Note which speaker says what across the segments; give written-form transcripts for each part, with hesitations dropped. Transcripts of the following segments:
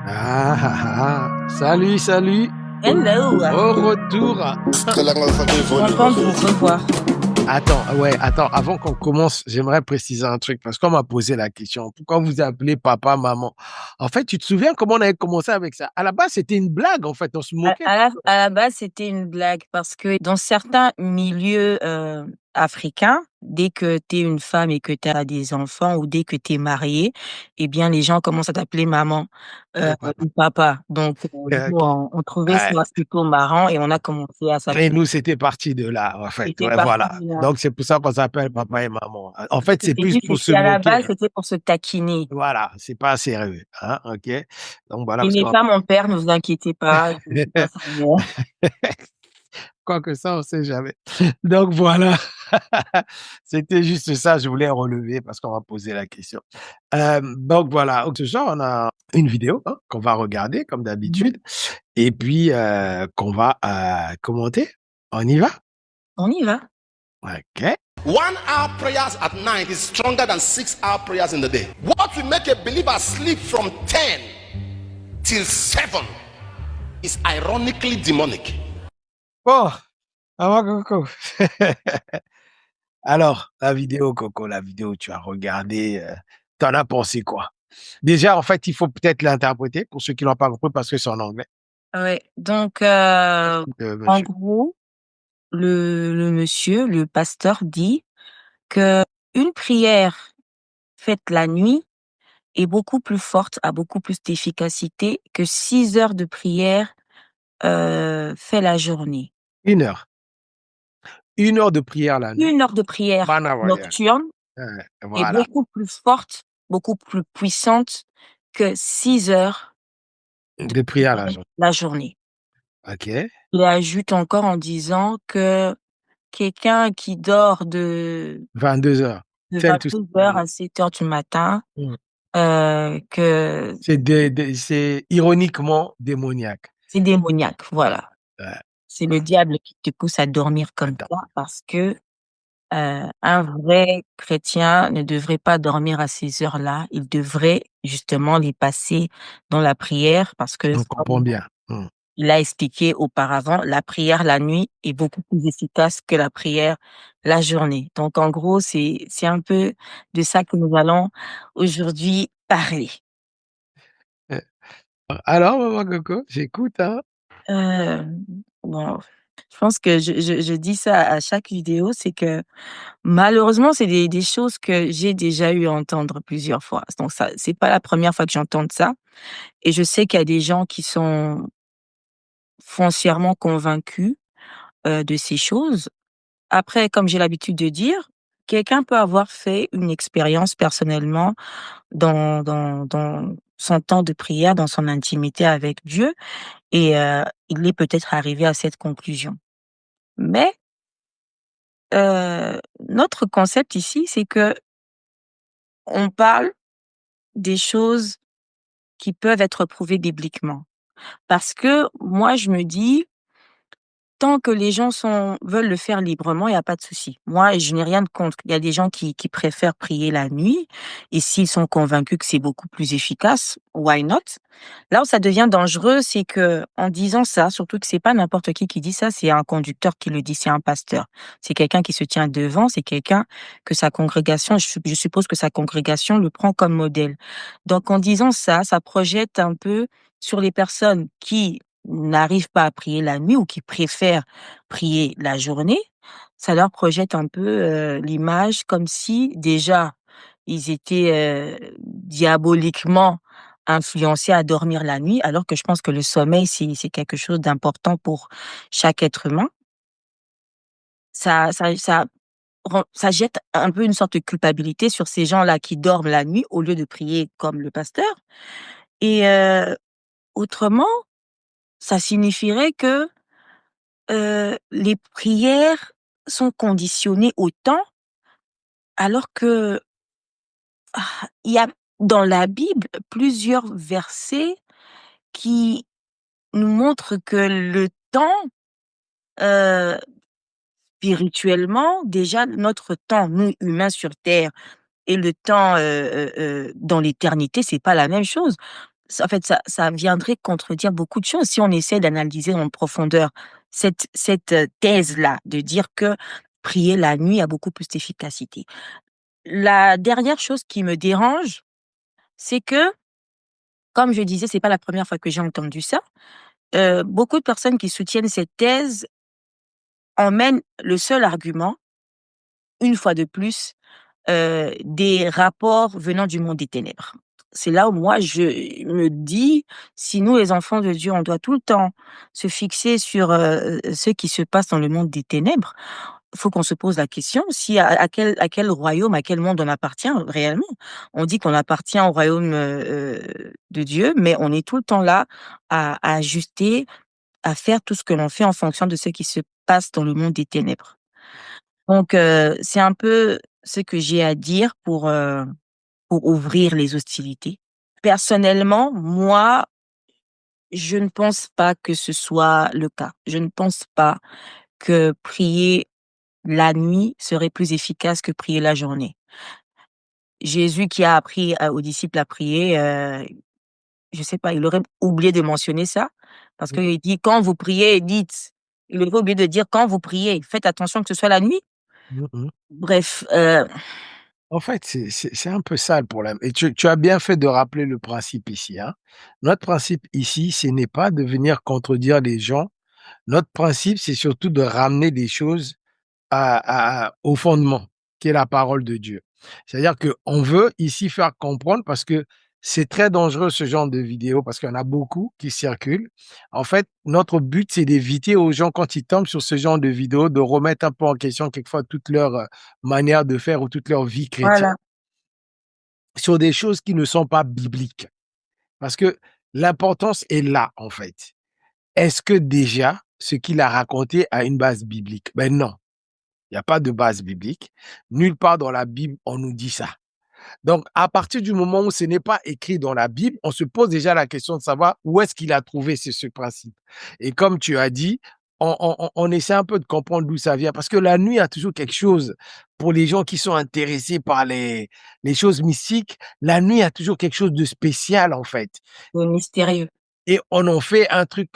Speaker 1: Ah, ah, ah. Salut, salut.
Speaker 2: Hello,
Speaker 1: Au retour.
Speaker 2: content de vous revoir.
Speaker 1: Attends, avant qu'on commence, j'aimerais préciser un truc parce qu'on m'a posé la question. Pourquoi vous appelez papa, maman? En fait, tu te souviens comment on avait commencé avec ça? À la base, c'était une blague, en fait, on se
Speaker 2: À,
Speaker 1: moquait.
Speaker 2: à la, à la base, c'était une blague parce que dans certains milieux africains, dès que tu es une femme et que tu as des enfants ou dès que tu es mariée, eh bien, les gens commencent à t'appeler maman
Speaker 1: Ou papa.
Speaker 2: ou papa. Donc, nous,
Speaker 1: Ok.
Speaker 2: on trouvait
Speaker 1: Ouais.
Speaker 2: ça plutôt marrant et on a commencé à
Speaker 1: Et
Speaker 2: s'appeler.
Speaker 1: nous, c'était parti de là, en fait.
Speaker 2: C'était
Speaker 1: Ouais,
Speaker 2: parti
Speaker 1: voilà.
Speaker 2: de là.
Speaker 1: Donc, c'est pour ça qu'on s'appelle papa et maman. En fait, c'est
Speaker 2: C'était
Speaker 1: plus
Speaker 2: juste,
Speaker 1: pour se
Speaker 2: à la
Speaker 1: moquer,
Speaker 2: base,
Speaker 1: hein.
Speaker 2: c'était pour se taquiner.
Speaker 1: Voilà, c'est pas sérieux, hein, ok? Donc, voilà,
Speaker 2: Il
Speaker 1: parce
Speaker 2: n'est
Speaker 1: qu'on
Speaker 2: pas mon père, ne vous inquiétez pas, je ne suis pas sa mère.
Speaker 1: Quoique ça, on sait jamais. Donc voilà, c'était juste ça, je voulais relever parce qu'on m'a posé la question. Donc voilà, ce soir, on a une vidéo, hein, qu'on va regarder comme
Speaker 2: Mhm.
Speaker 1: d'habitude et puis, qu'on va, commenter. On y va?
Speaker 2: On y va.
Speaker 1: OK.
Speaker 3: 1 hour prayers at night is stronger than 6 hour prayers in the day. What will make a believer sleep from 10 till 7 is ironically demonic.
Speaker 1: Bon, maman Coco. Alors, la vidéo, tu as regardé, tu as pensé quoi? Déjà, en fait, il faut peut-être l'interpréter pour ceux qui l'ont pas compris parce que c'est en anglais.
Speaker 2: Ouais. Donc, en
Speaker 1: Monsieur.
Speaker 2: gros, le monsieur, le pasteur dit que une prière faite la nuit est beaucoup plus forte, a beaucoup plus d'efficacité que 6 heures de prière fait la journée.
Speaker 1: 1 heure. 1 heure de prière la nuit.
Speaker 2: 1 heure de prière
Speaker 1: Manavoyage.
Speaker 2: nocturne est
Speaker 1: Voilà.
Speaker 2: beaucoup plus forte, beaucoup plus puissante que 6 heures de
Speaker 1: De prière la
Speaker 2: prière
Speaker 1: journée.
Speaker 2: la journée.
Speaker 1: OK.
Speaker 2: Il ajoute encore en disant que quelqu'un qui dort
Speaker 1: 22 heures.
Speaker 2: de
Speaker 1: Celle tout
Speaker 2: 22 heures à 7 heures du matin,
Speaker 1: mmh.
Speaker 2: que
Speaker 1: C'est ironiquement démoniaque.
Speaker 2: c'est démoniaque, voilà.
Speaker 1: Ouais.
Speaker 2: C'est le diable qui te pousse à dormir comme
Speaker 1: Attends.
Speaker 2: ça parce que, un vrai chrétien ne devrait pas dormir à ces heures-là. Il devrait justement les passer dans la prière parce que
Speaker 1: On comprend
Speaker 2: comme
Speaker 1: bien. Mmh.
Speaker 2: il a expliqué auparavant, la prière la nuit est beaucoup plus efficace que la prière la journée. Donc en gros, c'est un peu de ça que nous allons aujourd'hui parler.
Speaker 1: Heu, alors maman Coco, j'écoute, hein.
Speaker 2: Hem, bon, je pense que je dis ça à chaque vidéo, c'est que malheureusement, c'est des choses que j'ai déjà eu à entendre plusieurs fois. Donc ça, c'est pas la première fois que j'entends ça et je sais qu'il y a des gens qui sont foncièrement convaincus, de ces choses. Après, comme j'ai l'habitude de dire, quelqu'un peut avoir fait une expérience personnellement dans son temps de prière, dans son intimité avec Dieu et il est peut-être arrivé à cette conclusion. Mais, notre concept ici, c'est que on parle des choses qui peuvent être prouvées bibliquement. Parce que moi, je me dis tant que les gens veulent le faire librement, il y a pas de souci. Moi, je n'ai rien de contre. Il y a des gens qui préfèrent prier la nuit et s'ils sont convaincus que c'est beaucoup plus efficace, why not? Là où ça devient dangereux, c'est que en disant ça, surtout que c'est pas n'importe qui dit ça, c'est un conducteur qui le dit, c'est un pasteur. C'est quelqu'un qui se tient devant, c'est quelqu'un que sa congrégation, je suppose que sa congrégation le prend comme modèle. Donc en disant ça, ça projette un peu sur les personnes qui n'arrivent pas à prier la nuit ou qui préfèrent prier la journée, ça leur projette un peu, l'image comme si déjà ils étaient, diaboliquement influencés à dormir la nuit, alors que je pense que le sommeil, c'est quelque chose d'important pour chaque être humain. Ça jette un peu une sorte de culpabilité sur ces gens-là qui dorment la nuit au lieu de prier comme le pasteur et autrement, ça signifierait que les prières sont conditionnées au temps, alors que, il y a dans la Bible plusieurs versets qui nous montrent que le temps, heu, spirituellement, déjà notre temps, nous humains sur terre et le temps, dans l'éternité, c'est pas la même chose. en fait, ça viendrait contredire beaucoup de choses si on essaie d'analyser en profondeur cette thèse-là, de dire que prier la nuit a beaucoup plus d'efficacité. La dernière chose qui me dérange, c'est que, comme je disais, c'est pas la première fois que j'ai entendu ça. Beaucoup de personnes qui soutiennent cette thèse emmènent le seul argument, une fois de plus, des rapports venant du monde des ténèbres. C'est là où moi je me dis, si nous les enfants de Dieu, on doit tout le temps se fixer sur, ce qui se passe dans le monde des ténèbres, il faut qu'on se pose la question si à quel royaume, à quel monde on appartient réellement. On dit qu'on appartient au royaume, de Dieu, mais on est tout le temps là à ajuster, à faire tout ce que l'on fait en fonction de ce qui se passe dans le monde des ténèbres. Donc c'est un peu ce que j'ai à dire pour ouvrir les hostilités. Personnellement, moi, je ne pense pas que ce soit le cas. Je ne pense pas que prier la nuit serait plus efficace que prier la journée. Jésus qui a appris aux disciples à prier, je sais pas, il aurait oublié de mentionner ça parce
Speaker 1: Mmh,
Speaker 2: qu'il dit: «Quand vous priez, dites». Il aurait oublié de dire: «Quand vous priez, faites attention que ce soit la nuit».
Speaker 1: mmh mh.
Speaker 2: Bref,
Speaker 1: En fait, c'est un peu ça le problème et tu as bien fait de rappeler le principe ici, hein. Notre principe ici, ce n'est pas de venir contredire les gens. Notre principe, c'est surtout de ramener des choses au fondement, qui est la parole de Dieu. C'est-à-dire qu'on veut ici faire comprendre parce que c'est très dangereux ce genre de vidéos parce qu'il y en a beaucoup qui circulent. En fait, notre but, c'est d'éviter aux gens, quand ils tombent sur ce genre de vidéos, de remettre un peu en question quelquefois toute leur manière de faire ou toute leur vie chrétienne
Speaker 2: voilà.
Speaker 1: sur des choses qui ne sont pas bibliques. Parce que l'importance est là, en fait. Est-ce que déjà, ce qu'il a raconté a une base biblique? Ben non. Il y a pas de base biblique. Nulle part dans la Bible, on nous dit ça. Donc, à partir du moment où ce n'est pas écrit dans la Bible, on se pose déjà la question de savoir où est-ce qu'il a trouvé ce principe. Et comme tu as dit, on essaie un peu de comprendre d'où ça vient. Parce que la nuit a toujours quelque chose, pour les gens qui sont intéressés par les choses mystiques, la nuit a toujours quelque chose de spécial, en fait.
Speaker 2: Le mystérieux.
Speaker 1: Et on en fait un truc.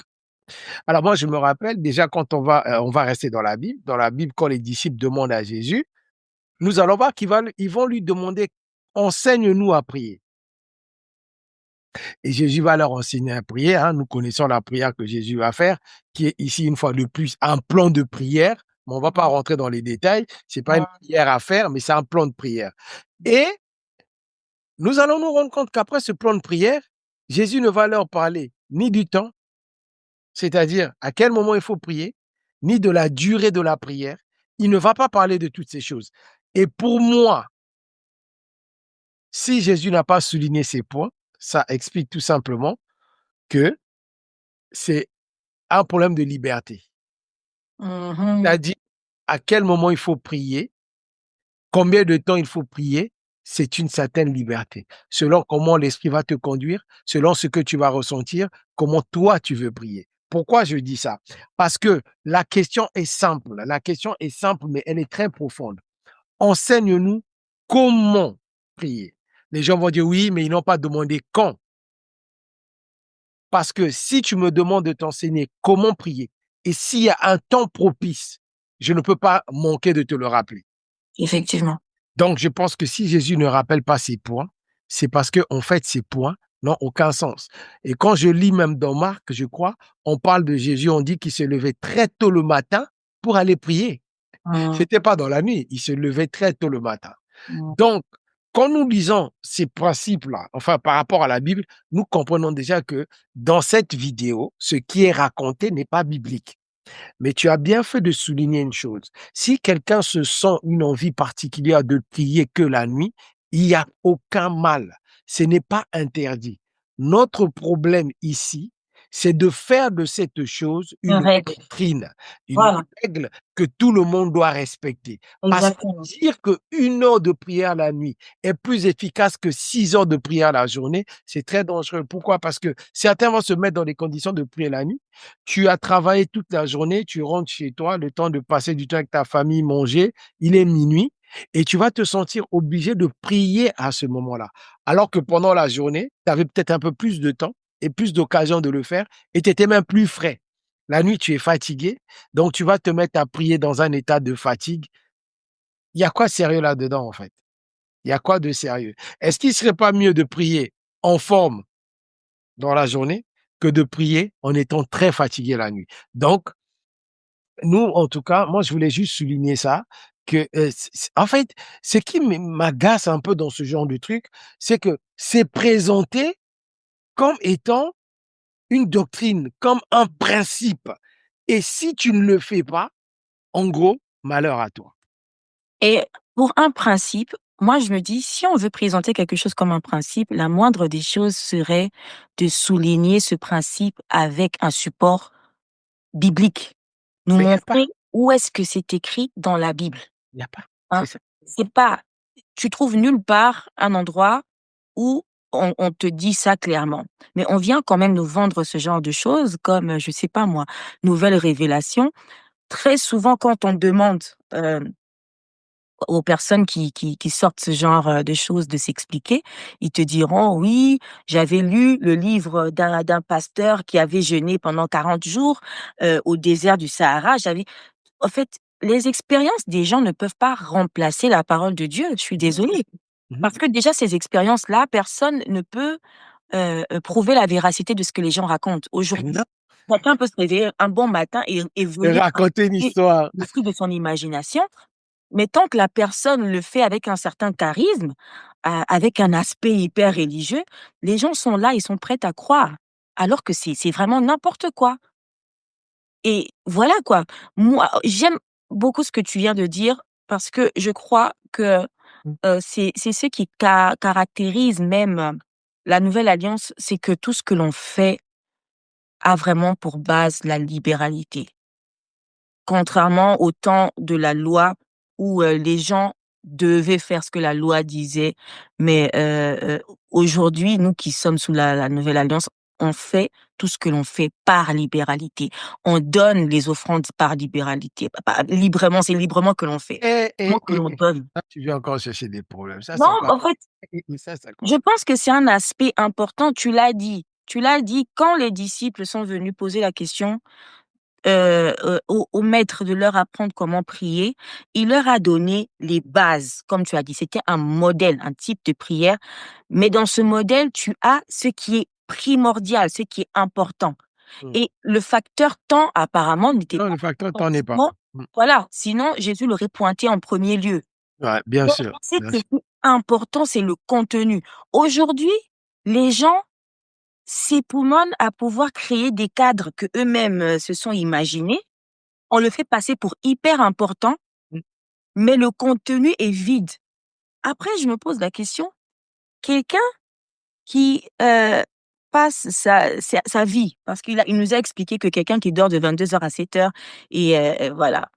Speaker 1: Alors moi, je me rappelle déjà quand on va rester dans la Bible, quand les disciples demandent à Jésus, nous allons voir ils vont lui demander: «Enseigne-nous à prier» et Jésus va leur enseigner à prier, hein. Nous connaissons la prière que Jésus va faire, qui est ici, une fois de plus, un plan de prière, mais on va pas rentrer dans les détails. C'est pas une prière à faire, mais c'est un plan de prière et nous allons nous rendre compte qu'après ce plan de prière, Jésus ne va leur parler ni du temps, c'est-à-dire à quel moment il faut prier, ni de la durée de la prière. Il ne va pas parler de toutes ces choses et pour moi, si Jésus n'a pas souligné ces points, ça explique tout simplement que c'est un problème de liberté.
Speaker 2: Mmh.
Speaker 1: C'est-à-dire, à quel moment il faut prier, combien de temps il faut prier, c'est une certaine liberté. Selon comment l'esprit va te conduire, selon ce que tu vas ressentir, comment toi tu veux prier. Pourquoi je dis ça? Parce que la question est simple, mais elle est très profonde. Enseigne-nous comment prier. Les gens vont dire oui, mais ils n'ont pas demandé quand. Parce que si tu me demandes de t'enseigner comment prier et s'il y a un temps propice, je ne peux pas manquer de te le rappeler.
Speaker 2: Effectivement.
Speaker 1: Donc, je pense que si Jésus ne rappelle pas ces points, c'est parce que en fait, ces points n'ont aucun sens. Et quand je lis même dans Marc, je crois, on parle de Jésus, on dit qu'il se levait très tôt le matin pour aller prier.
Speaker 2: Mmh.
Speaker 1: C'était pas dans la nuit, il se levait très tôt le matin.
Speaker 2: Mmh.
Speaker 1: Donc, quand nous lisons ces principes-là, enfin par rapport à la Bible, nous comprenons déjà que dans cette vidéo, ce qui est raconté n'est pas biblique. Mais tu as bien fait de souligner une chose. Si quelqu'un se sent une envie particulière de prier que la nuit, il n'y a aucun mal. Ce n'est pas interdit. Notre problème ici, c'est de faire de cette chose
Speaker 2: Une
Speaker 1: une
Speaker 2: règle.
Speaker 1: doctrine, une
Speaker 2: Voilà,
Speaker 1: règle que tout le monde doit respecter. Parce que
Speaker 2: exactement.
Speaker 1: dire qu'une heure de prière la nuit est plus efficace que 6 heures de prière la journée, c'est très dangereux. Pourquoi? Parce que certains vont se mettre dans les conditions de prier la nuit. Tu as travaillé toute la journée, tu rentres chez toi, le temps de passer du temps avec ta famille, manger, il est minuit et tu vas te sentir obligé de prier à ce moment-là. Alors que pendant la journée, tu avais peut-être un peu plus de temps et plus d'occasion de le faire et tu étais même plus frais. La nuit, tu es fatigué, donc tu vas te mettre à prier dans un état de fatigue. Il y a quoi de sérieux là-dedans, en fait? Il y a quoi de sérieux? Est-ce qu'il serait pas mieux de prier en forme dans la journée que de prier en étant très fatigué la nuit? Donc, nous, en tout cas, moi, je voulais juste souligner ça, que, en fait, ce qui m'agace un peu dans ce genre de truc, c'est que c'est présenté comme étant une doctrine, comme un principe et si tu ne le fais pas, en gros, malheur à toi.
Speaker 2: Et pour un principe, moi, je me dis, si on veut présenter quelque chose comme un principe, la moindre des choses serait de souligner ce principe avec un support biblique. Nous
Speaker 1: Mais il y a pas,
Speaker 2: montrer où est-ce que c'est écrit dans la Bible,
Speaker 1: il y a pas, c'est
Speaker 2: hein.
Speaker 1: ça.
Speaker 2: C'est pas, tu trouves nulle part un endroit où on te dit ça clairement. Mais on vient quand même nous vendre ce genre de choses comme, je sais pas moi, nouvelles révélations. Très souvent, quand on demande, aux personnes qui sortent ce genre, de choses de s'expliquer, ils te diront: «Oui, j'avais lu le livre d'un pasteur qui avait jeûné pendant 40 jours, au désert du Sahara. J'avais» en fait, les expériences des gens ne peuvent pas remplacer la parole de Dieu, je suis désolée.
Speaker 1: Mmh.
Speaker 2: Parce que déjà ces expériences-là, personne ne peut, prouver la véracité de ce que les gens racontent. Aujourd'hui,
Speaker 1: Non,
Speaker 2: quelqu'un peut se réveiller un bon matin et
Speaker 1: de
Speaker 2: venir
Speaker 1: raconter une
Speaker 2: raconter
Speaker 1: histoire.
Speaker 2: le fruit de son imagination, mais tant que la personne le fait avec un certain charisme, avec un aspect hyper religieux, les gens sont là, ils sont prêts à croire. Alors que c'est vraiment n'importe quoi. Et voilà quoi. Moi, j'aime beaucoup ce que tu viens de dire parce que je crois que,
Speaker 1: Mmh.
Speaker 2: c'est ce qui caractérise même, la nouvelle alliance, c'est que tout ce que l'on fait a vraiment pour base la libéralité. Contrairement au temps de la loi où, les gens devaient faire ce que la loi disait, mais aujourd'hui, nous qui sommes sous la nouvelle alliance, on fait tout ce que l'on fait par libéralité. On donne les offrandes par libéralité, pas librement, c'est librement que l'on fait, vraiment que l'on donne.
Speaker 1: Là, tu viens encore chercher des problèmes. Ça,
Speaker 2: Non,
Speaker 1: c'est pas
Speaker 2: en fait,
Speaker 1: ça
Speaker 2: je
Speaker 1: compte.
Speaker 2: pense que c'est un aspect important, tu l'as dit. Tu l'as dit quand les disciples sont venus poser la question au maître de leur apprendre comment prier, il leur a donné les bases, comme tu as dit. C'était un modèle, un type de prière, mais dans ce modèle, tu as ce qui est primordial, ce qui est important
Speaker 1: Mmh.
Speaker 2: et le facteur temps apparemment n'était
Speaker 1: Non,
Speaker 2: pas
Speaker 1: le facteur
Speaker 2: important.
Speaker 1: t'en es pas.
Speaker 2: Sinon
Speaker 1: Mmh.
Speaker 2: voilà, sinon Jésus l'aurait pointé en premier lieu.
Speaker 1: Ouais, bien
Speaker 2: Donc
Speaker 1: sûr,
Speaker 2: je sais
Speaker 1: bien
Speaker 2: que le
Speaker 1: sûr.
Speaker 2: plus important, c'est le contenu. Aujourd'hui, les gens s'époumonnent à pouvoir créer des cadres que eux mêmes se sont imaginés. On le fait passer pour hyper important,
Speaker 1: Mmh.
Speaker 2: mais le contenu est vide. Après, je me pose la question, quelqu'un qui, passe sa vie parce il nous a expliqué que quelqu'un qui dort de 22 heures à 7 heures est, voilà,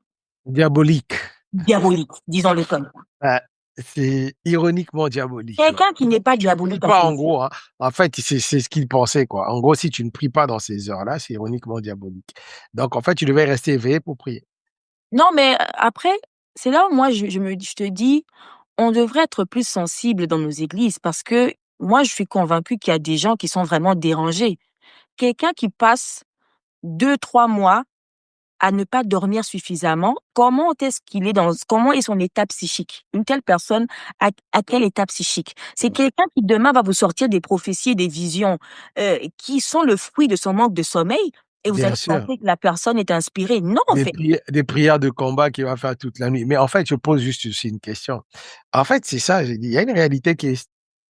Speaker 1: Diabolique.
Speaker 2: diabolique, disons-le comme ça.
Speaker 1: Ouais, c'est ironiquement diabolique, ouais.
Speaker 2: Quelqu'un qui n'est pas
Speaker 1: Prie
Speaker 2: diabolique à
Speaker 1: pas
Speaker 2: ses
Speaker 1: en
Speaker 2: yeux.
Speaker 1: gros, hein. En fait, c'est ce qu'il pensait, quoi. En gros, si tu ne pries pas dans ces heures-là, c'est ironiquement diabolique. Donc en fait, tu devais rester éveillé pour prier.
Speaker 2: Non, mais, après, c'est là où moi je te dis, on devrait être plus sensible dans nos églises parce que moi, je suis convaincue qu'il y a des gens qui sont vraiment dérangés. Quelqu'un qui passe 2, 3 mois à ne pas dormir suffisamment, comment est son état psychique? Une telle personne a quel état psychique? C'est quelqu'un qui demain va vous sortir des prophéties et des visions, qui sont le fruit de son manque de sommeil et vous
Speaker 1: Bien
Speaker 2: allez
Speaker 1: sûr.
Speaker 2: penser que la personne est inspirée. Non, en fait.
Speaker 1: Des prières de combat qu'il va faire toute la nuit. Mais en fait, je pose juste aussi une question. En fait, c'est ça, j'ai dit, il y a une réalité qui est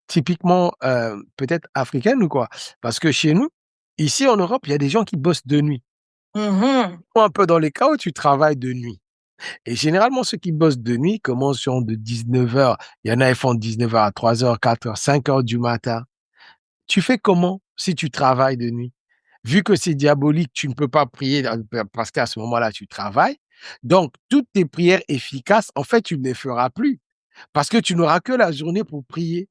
Speaker 1: typiquement, peut-être africaine ou quoi? Parce que chez nous, ici en Europe, il y a des gens qui bossent de nuit.
Speaker 2: Mmh.
Speaker 1: Un peu dans les cas où tu travailles de nuit et généralement ceux qui bossent de nuit commencent de 19 heures. Il y en a, ils font de 19 heures à 3 heures, 4 heures, 5 heures du matin. Tu fais comment si tu travailles de nuit? Vu que c'est diabolique, tu ne peux pas prier parce qu'à ce moment-là, tu travailles. Donc, toutes tes prières efficaces, en fait, tu ne les feras plus parce que tu n'auras que la journée pour prier.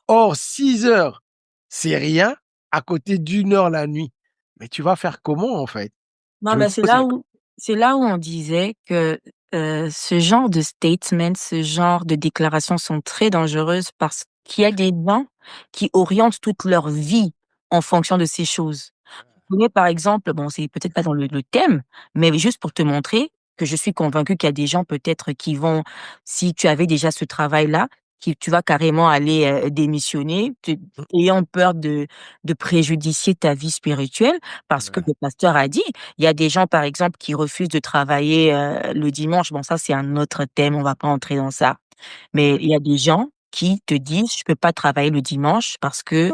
Speaker 1: Or, 6 heures, c'est rien à côté d'une heure la nuit. Mais tu vas faire comment, en fait?
Speaker 2: Non,
Speaker 1: Je me
Speaker 2: mais
Speaker 1: pose la
Speaker 2: c'est là où on disait que ce genre de statements, ce genre de déclarations sont très dangereuses parce qu'il y a des gens qui orientent toute leur vie en fonction de ces choses. Je connais par exemple, bon, c'est peut-être pas dans le thème, mais juste pour te montrer que je suis convaincue qu'il y a des gens peut-être qui vont, si tu avais déjà ce travail-là, qui tu vas carrément aller, démissionner, ayant peur de préjudicier ta vie spirituelle parce que
Speaker 1: Ouais.
Speaker 2: le pasteur a dit. Il y a des gens, par exemple, qui refusent de travailler, le dimanche. Bon, ça, c'est un autre thème, on va pas entrer dans ça. Mais il y a des gens qui te disent: «Je peux pas travailler le dimanche parce que, heu,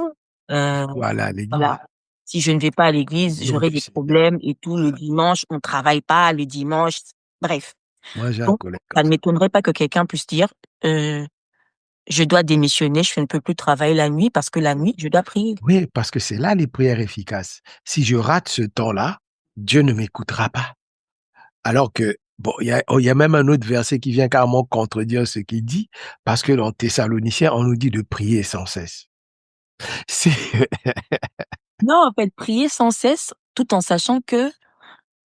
Speaker 1: Je dois aller à l'église.
Speaker 2: voilà, si je ne vais pas à l'église,
Speaker 1: Nom
Speaker 2: j'aurai
Speaker 1: du
Speaker 2: des
Speaker 1: Seigneur.
Speaker 2: problèmes et tout. Le dimanche, on travaille pas le dimanche». Bref,
Speaker 1: Moi, j'ai un
Speaker 2: donc
Speaker 1: collègue
Speaker 2: ça
Speaker 1: comme
Speaker 2: ne
Speaker 1: ça.
Speaker 2: m'étonnerait pas que quelqu'un puisse dire, «Je dois démissionner, je ne peux plus travailler la nuit parce que la nuit, je dois prier».
Speaker 1: Oui, parce que c'est là les prières efficaces. Si je rate ce temps-là, Dieu ne m'écoutera pas. Alors que, bon, il y a même un autre verset qui vient carrément contredire ce qu'il dit, parce que dans Thessaloniciens, on nous dit de prier sans cesse. C'est
Speaker 2: Non, en fait, prier sans cesse, tout en sachant que,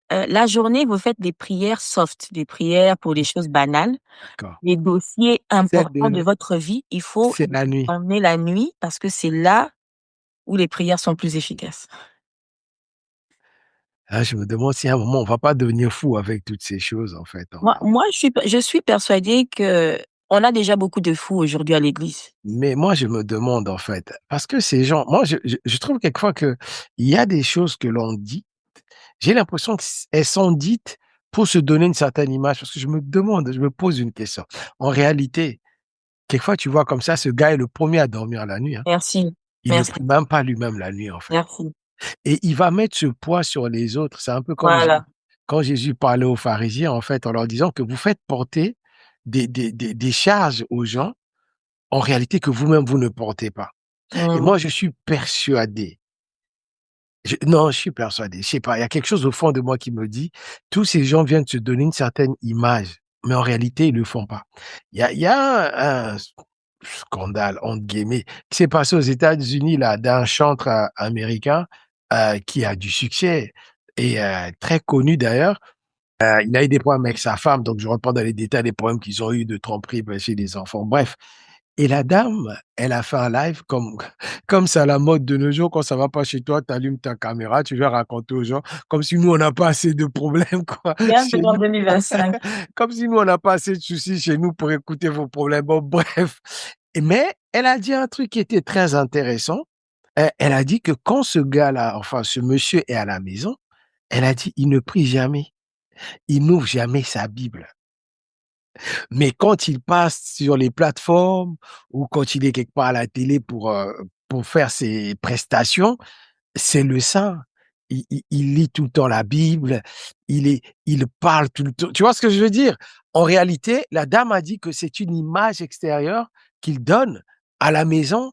Speaker 2: la journée, vous faites des prières soft, des prières pour les choses banales.
Speaker 1: d'accord.
Speaker 2: Les dossiers
Speaker 1: Celle
Speaker 2: importants de
Speaker 1: de
Speaker 2: votre vie, il faut
Speaker 1: c'est la nuit.
Speaker 2: emmener la nuit parce que c'est là où les prières sont plus efficaces.
Speaker 1: Ah, je me demande si à un moment on va pas devenir fou avec toutes ces choses en fait, en réalité.
Speaker 2: Moi, je suis persuadée qu'on a déjà beaucoup de fous aujourd'hui à l'église.
Speaker 1: Mais moi, je me demande en fait, parce que ces gens moi je trouve quelquefois qu'il y a des choses que l'on dit, j'ai l'impression qu'elles sont dites pour se donner une certaine image, parce que je me demande, je me pose une question. En réalité, quelquefois tu vois comme ça, ce gars est le premier à dormir la nuit, hein.
Speaker 2: Merci,
Speaker 1: Il ne
Speaker 2: merci,
Speaker 1: prie même pas lui-même la nuit en fait
Speaker 2: merci.
Speaker 1: et il va mettre ce poids sur les autres. C'est un peu comme J
Speaker 2: Voilà.
Speaker 1: quand Jésus parlait aux pharisiens en fait, en leur disant que vous faites porter des charges aux gens, en réalité que vous-même vous ne portez pas et
Speaker 2: Mmh.
Speaker 1: moi je suis persuadé, non, je suis persuadé, je sais pas, il y a quelque chose au fond de moi qui me dit: «Tous ces gens viennent se donner une certaine image, mais en réalité ils le font pas». Il y a un «scandale» entre guillemets qui s'est passé aux États-Unis là, d'un chantre, américain, qui a du succès et très connu d'ailleurs. Il a eu des problèmes avec sa femme, donc je rentre pas dans les détails des problèmes qu'ils ont eu de tromperie, chez les enfants, bref. Et la dame, elle a fait un live comme comme c'est à la mode de nos jours, quand ça va pas chez toi, tu allumes ta caméra, tu viens raconter aux gens, comme si nous on n'a pas assez de problèmes quoi, chez
Speaker 2: Bienvenue en
Speaker 1: nous.
Speaker 2: 2025.
Speaker 1: Comme si nous on n'a pas assez de soucis chez nous pour écouter vos problèmes. Bon bref. Mais elle a dit un truc qui était très intéressant. Elle a dit que quand ce gars-là, enfin ce monsieur est à la maison, elle a dit: «Il ne prie jamais, il n'ouvre jamais sa Bible». Mais quand il passe sur les plateformes ou quand il est quelque part à la télé pour faire ses prestations, c'est le saint. Il lit tout le temps la Bible, il parle tout le temps. Tu vois ce que je veux dire? En réalité, la dame a dit que c'est une image extérieure qu'il donne. À la maison,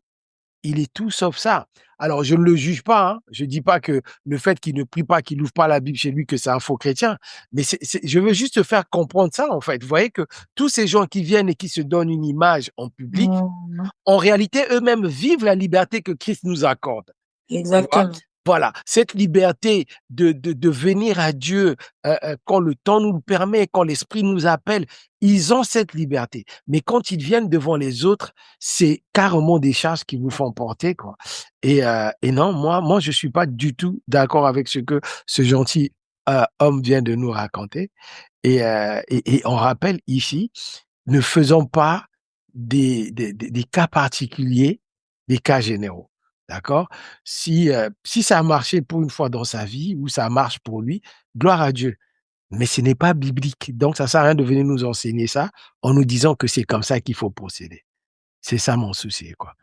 Speaker 1: il est tout sauf ça. Alors je ne le juge pas, hein. Je dis pas que le fait qu'il ne prie pas, qu'il n'ouvre pas la Bible chez lui, que c'est un faux chrétien. Mais c'est je veux juste te faire comprendre ça, en fait. Vous voyez que tous ces gens qui viennent et qui se donnent une image en public,
Speaker 2: Mmh.
Speaker 1: en réalité, eux-mêmes vivent la liberté que Christ nous accorde. Tu vois?
Speaker 2: Exactement.
Speaker 1: Voilà, cette liberté de venir à Dieu, quand le temps nous le permet, quand l'esprit nous appelle, ils ont cette liberté. Mais quand ils viennent devant les autres, c'est carrément des charges qu'ils nous font porter, quoi. Et non, moi, je suis pas du tout d'accord avec ce que ce gentil, homme vient de nous raconter et on rappelle ici, ne faisons pas des cas particuliers, des cas généraux. D'accord? Si ça a marché pour une fois dans sa vie ou ça marche pour lui, gloire à Dieu. Mais ce n'est pas biblique. Donc ça sert à rien de venir nous enseigner ça en nous disant que c'est comme ça qu'il faut procéder. C'est ça mon souci, quoi.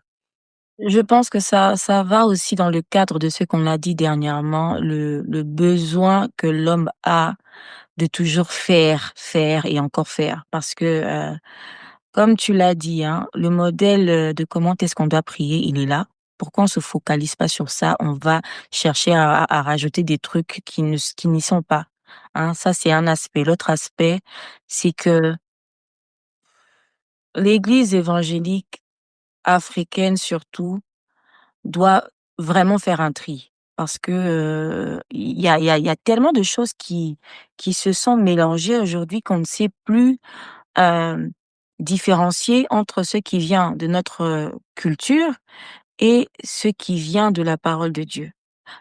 Speaker 2: Je pense que ça va aussi dans le cadre de ce qu'on a dit dernièrement, le besoin que l'homme a de toujours faire, faire et encore faire. Parce que, comme tu l'as dit, hein, le modèle, de comment est-ce qu'on doit prier, il est là. Pourquoi on se focalise pas sur ça? On va chercher à rajouter des trucs qui n'y sont pas, hein. Ça, c'est un aspect. L'autre aspect, c'est que l'Église évangélique africaine surtout doit vraiment faire un tri. parce que, il y a tellement de choses qui se sont mélangées aujourd'hui qu'on ne sait plus, hem, différencier entre ce qui vient de notre, culture et ce qui vient de la parole de Dieu.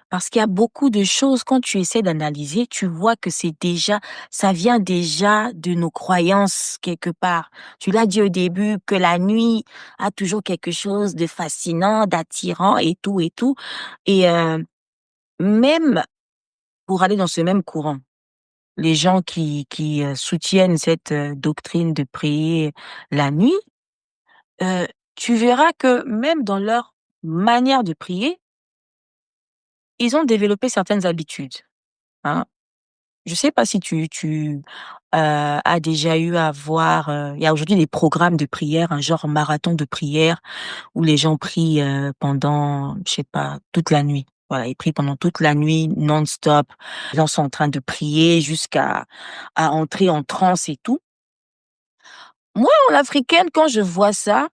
Speaker 2: Parce qu'il y a beaucoup de choses, quand tu essaies d'analyser, tu vois que ça vient déjà de nos croyances quelque part. Tu l'as dit au début que la nuit a toujours quelque chose de fascinant, d'attirant et tout et tout. Et même pour aller dans ce même courant, les gens qui soutiennent cette doctrine de prier la nuit, euh, tu verras que même dans leur manière de prier, ils ont développé certaines habitudes. Hein. Je sais pas si tu as déjà eu à voir, il y a aujourd'hui des programmes de prière, un genre marathon de prière où les gens prient, pendant, je sais pas, toute la nuit. Voilà, ils prient pendant toute la nuit non-stop. Les gens sont en train de prier jusqu'à entrer en transe et tout. Moi, en africaine, quand je vois ça,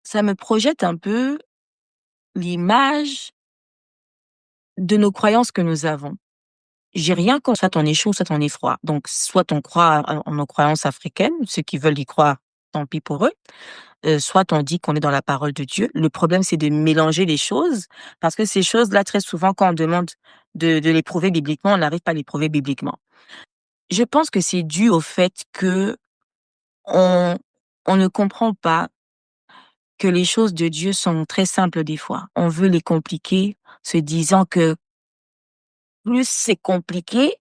Speaker 2: ça me projette un peu l'image de nos croyances que nous avons. J'ai rien contre soit on est chaud, soit on est froid. Donc, soit on croit en nos croyances africaines, ceux qui veulent y croire, tant pis pour eux. Soit on dit qu'on est dans la parole de Dieu. Le problème, c'est de mélanger les choses, parce que ces choses-là, très souvent, quand on demande de les prouver bibliquement, on n'arrive pas à les prouver bibliquement. Je pense que c'est dû au fait que on on ne comprend pas que les choses de Dieu sont très simples des fois. On veut les compliquer, se disant que plus c'est compliqué,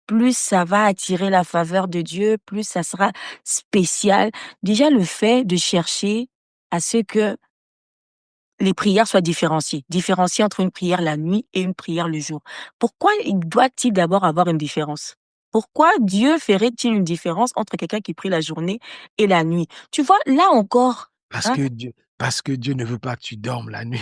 Speaker 2: plus ça va attirer la faveur de Dieu, plus ça sera spécial. Déjà, le fait de chercher à ce que les prières soient différenciées entre une prière la nuit et une prière le jour. Pourquoi doit-il d'abord avoir une différence? Pourquoi Dieu ferait-il une différence entre quelqu'un qui prie la journée et la nuit? Tu vois, là encore,
Speaker 1: Parce
Speaker 2: hein?
Speaker 1: que Dieu ne veut pas que tu dormes la nuit.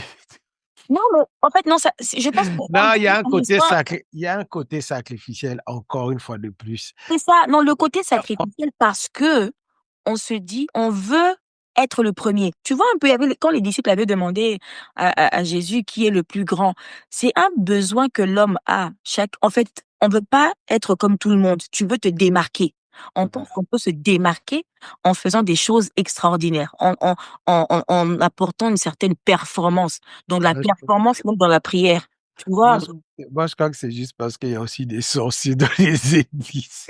Speaker 2: Non, mais en fait, non, je pense que
Speaker 1: Non, il y a un
Speaker 2: on
Speaker 1: côté
Speaker 2: soit
Speaker 1: sacré, il y a un côté sacrificiel, encore une fois de plus.
Speaker 2: c'est ça, non, le côté sacrificiel parce que on se dit, on veut être le premier. Tu vois un peu, il y avait quand les disciples avaient demandé à Jésus qui est le plus grand, c'est un besoin que l'homme a. En fait, on veut pas être comme tout le monde. Tu veux te démarquer. On
Speaker 1: Tout à
Speaker 2: pense
Speaker 1: fait.
Speaker 2: qu'on peut se démarquer en faisant des choses extraordinaires, en apportant une certaine performance. Donc la
Speaker 1: Moi, je pense
Speaker 2: performance même dans la prière. Tu vois?
Speaker 1: moi, je moi, je crois que c'est juste parce qu'il y a aussi des sorciers dans les églises.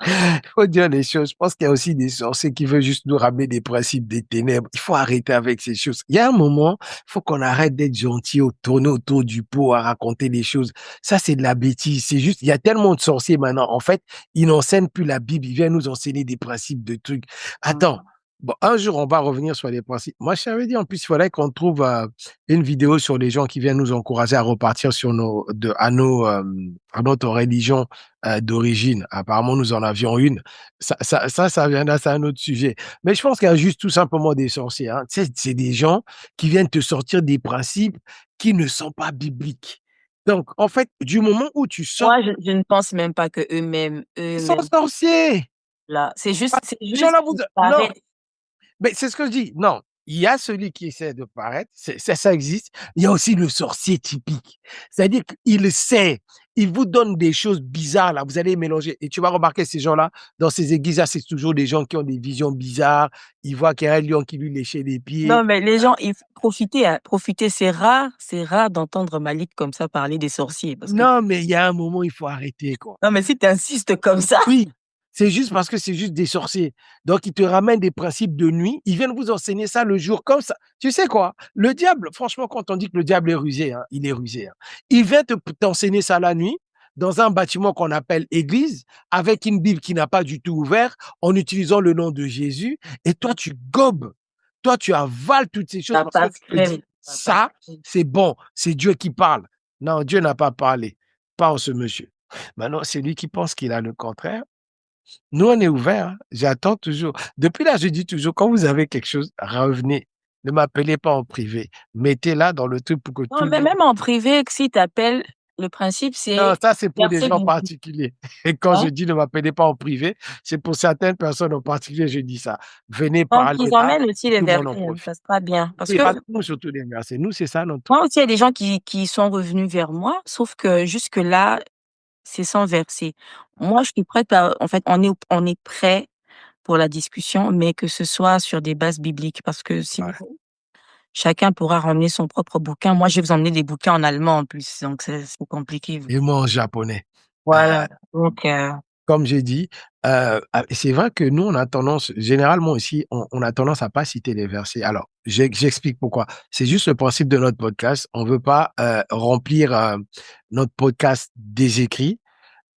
Speaker 1: Il faut dire les choses. Je pense qu'il y a aussi des sorciers qui veulent juste nous ramener des principes des ténèbres. Il faut arrêter avec ces choses. Il y a un moment, il faut qu'on arrête d'être gentil, tourner autour du pot, à raconter des choses. Ça, c'est de la bêtise. C'est juste, il y a tellement de sorciers maintenant. En fait, ils n'enseignent plus la Bible. Ils viennent nous enseigner des principes de trucs. Attends. Bon, un jour, on va revenir sur les principes. Moi, je t'avais dit, en plus, il faudrait qu'on trouve une vidéo sur les gens qui viennent nous encourager à repartir sur à notre religion d'origine. Apparemment, nous en avions une. Ça viendra, c'est un autre sujet. Mais je pense qu'il y a juste tout simplement des sorciers. Hein. Tu sais, c'est des gens qui viennent te sortir des principes qui ne sont pas bibliques. Donc, en fait, du moment où tu sors,
Speaker 2: Moi, je ne pense même pas que
Speaker 1: ils sont
Speaker 2: eux-mêmes
Speaker 1: sorciers.
Speaker 2: là, c'est
Speaker 1: Ces gens-là,
Speaker 2: juste
Speaker 1: vous...
Speaker 2: qu'ils
Speaker 1: Non,
Speaker 2: paraissent.
Speaker 1: mais c'est ce que je dis. Non, il y a celui qui essaie de paraître, ça existe. Il y a aussi le sorcier typique. C'est-à-dire qu'il sait, il vous donne des choses bizarres, là, vous allez mélanger. Et tu vas remarquer ces gens-là, dans ces églises-là, c'est toujours des gens qui ont des visions bizarres. Ils voient qu'il y a un lion qui lui léchait les pieds.
Speaker 2: Non, mais les gens, il faut profiter, hein, profiter. C'est rare d'entendre Malik comme ça parler des sorciers, parce que
Speaker 1: Non, mais il y a un moment, il faut arrêter, quoi.
Speaker 2: non, mais si tu insistes comme ça,
Speaker 1: Oui, c'est juste parce que c'est juste des sorciers. Donc, ils te ramènent des principes de nuit. Ils viennent vous enseigner ça le jour comme ça. Tu sais quoi? Le diable, franchement, quand on dit que le diable est rusé, hein, il est rusé. Hein. Il vient t'enseigner ça la nuit dans un bâtiment qu'on appelle église, avec une Bible qui n'a pas du tout ouvert, en utilisant le nom de Jésus. Et toi, tu gobes. Toi, tu avales toutes ces choses
Speaker 2: ça
Speaker 1: parce que
Speaker 2: passe
Speaker 1: tu te dis,
Speaker 2: crème. Ça passe
Speaker 1: ça,
Speaker 2: crème.
Speaker 1: c'est bon. C'est Dieu qui parle. Non, Dieu n'a pas parlé. Pas en ce monsieur. Maintenant, c'est lui qui pense qu'il a le contraire. Nous, on est ouvert. Hein. J'attends toujours. Depuis là, je dis toujours, quand vous avez quelque chose, revenez. Ne m'appelez pas en privé. Mettez-la dans le truc pour que
Speaker 2: Non,
Speaker 1: tout le
Speaker 2: mais
Speaker 1: monde.
Speaker 2: même en privé, que si t'appelles, Le principe,
Speaker 1: Non,
Speaker 2: c'est
Speaker 1: ça, c'est pour des
Speaker 2: verset
Speaker 1: gens
Speaker 2: biblique,
Speaker 1: particuliers. Et quand je
Speaker 2: hein.
Speaker 1: dis ne m'appelez pas en privé, c'est pour certaines personnes en particulier, je dis ça. Venez
Speaker 2: Donc
Speaker 1: parler
Speaker 2: ils
Speaker 1: là,
Speaker 2: emmènent aussi les
Speaker 1: tout le monde en
Speaker 2: versets, hein,
Speaker 1: profite.
Speaker 2: ça sera bien. Parce
Speaker 1: Oui,
Speaker 2: que
Speaker 1: pas nous surtout les versets. Nous, c'est ça notre truc.
Speaker 2: moi aussi, il y a des gens qui sont revenus vers moi, sauf que jusque-là, c'est sans verset. Moi, je suis prête à en fait, on est prêt pour la discussion, mais que ce soit sur des bases bibliques parce que sinon,
Speaker 1: Ouais.
Speaker 2: chacun pourra ramener son propre bouquin. Moi, je vais vous emmener des bouquins en allemand en plus, donc c'est compliqué.
Speaker 1: Et moi en japonais.
Speaker 2: Voilà, donc
Speaker 1: Comme j'ai dit, c'est vrai que nous, on a tendance généralement aussi, on a tendance à pas citer les versets. Alors, j'explique pourquoi. C'est juste le principe de notre podcast. On veut pas, remplir, notre podcast des écrits.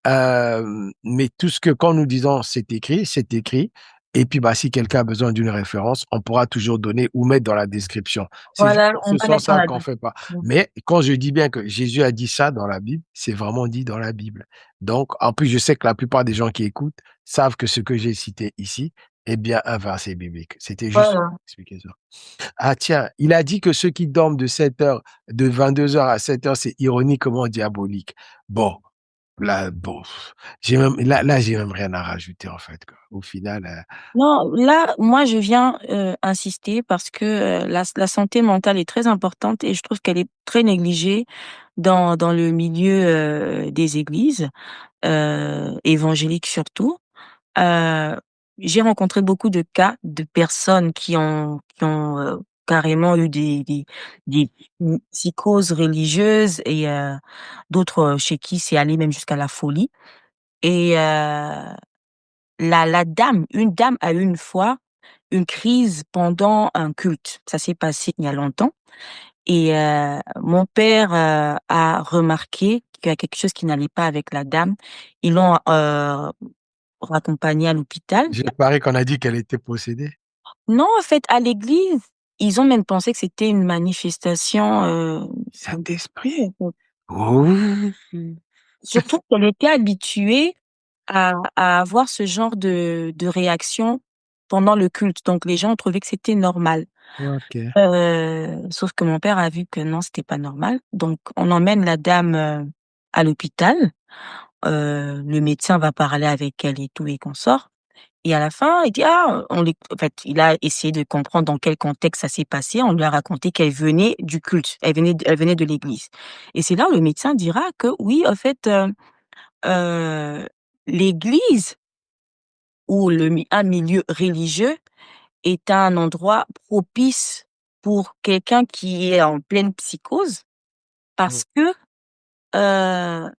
Speaker 1: Mais tout ce que quand nous disons c'est écrit, c'est écrit. Et puis, bah, si quelqu'un a besoin d'une référence, on pourra toujours donner ou mettre dans la description. C'est juste
Speaker 2: voilà,
Speaker 1: dans
Speaker 2: on
Speaker 1: ce
Speaker 2: va mettre dans
Speaker 1: sens-là
Speaker 2: la
Speaker 1: qu'on
Speaker 2: Bible.
Speaker 1: fait pas. Mais quand je dis bien que Jésus a dit ça dans la Bible, c'est vraiment dit dans la Bible. Donc, en plus, je sais que la plupart des gens qui écoutent savent que ce que j'ai cité ici est bien un verset biblique. C'était juste pour
Speaker 2: Voilà.
Speaker 1: expliquer ça. Ah tiens, il a dit que ceux qui dorment de 7 heures, de 22 heures à 7 heures, c'est ironiquement diabolique. Bon, là, bon, j'ai même rien à rajouter en fait, quoi. Au final,
Speaker 2: Non, là, moi, je viens insister parce que la santé mentale est très importante et je trouve qu'elle est très négligée dans le milieu des églises, évangéliques surtout. Heu, j'ai rencontré beaucoup de cas de personnes qui ont carrément eu des psychoses religieuses et d'autres chez qui c'est allé même jusqu'à la folie et une dame a eu une fois une crise pendant un culte. Ça s'est passé il y a longtemps et mon père, a remarqué qu'il y a quelque chose qui n'allait pas avec la dame. Ils l'ont, raccompagnée à l'hôpital.
Speaker 1: j'ai parie qu'on a dit qu'elle était possédée.
Speaker 2: Non, en fait, à l'église, ils ont même pensé que c'était une manifestation, de
Speaker 1: Saint-Esprit.
Speaker 2: l'esprit, en fait.
Speaker 1: Oh!
Speaker 2: Surtout qu'elle était habituée à avoir ce genre de réaction pendant le culte. Donc les gens ont trouvé que c'était normal.
Speaker 1: OK.
Speaker 2: Sauf que mon père a vu que non, c'était pas normal. Donc on emmène la dame, à l'hôpital. Le médecin va parler avec elle et tout et consorts. Et à la fin, il dit: «Ah, en fait, il a essayé de comprendre dans quel contexte ça s'est passé. On lui a raconté qu'elle venait du culte, elle venait de l'église et c'est là où le médecin dira que oui, en fait, heu, l'église ou un milieu religieux est un endroit propice pour quelqu'un qui est en pleine psychose
Speaker 1: Mmh.
Speaker 2: parce que, heu,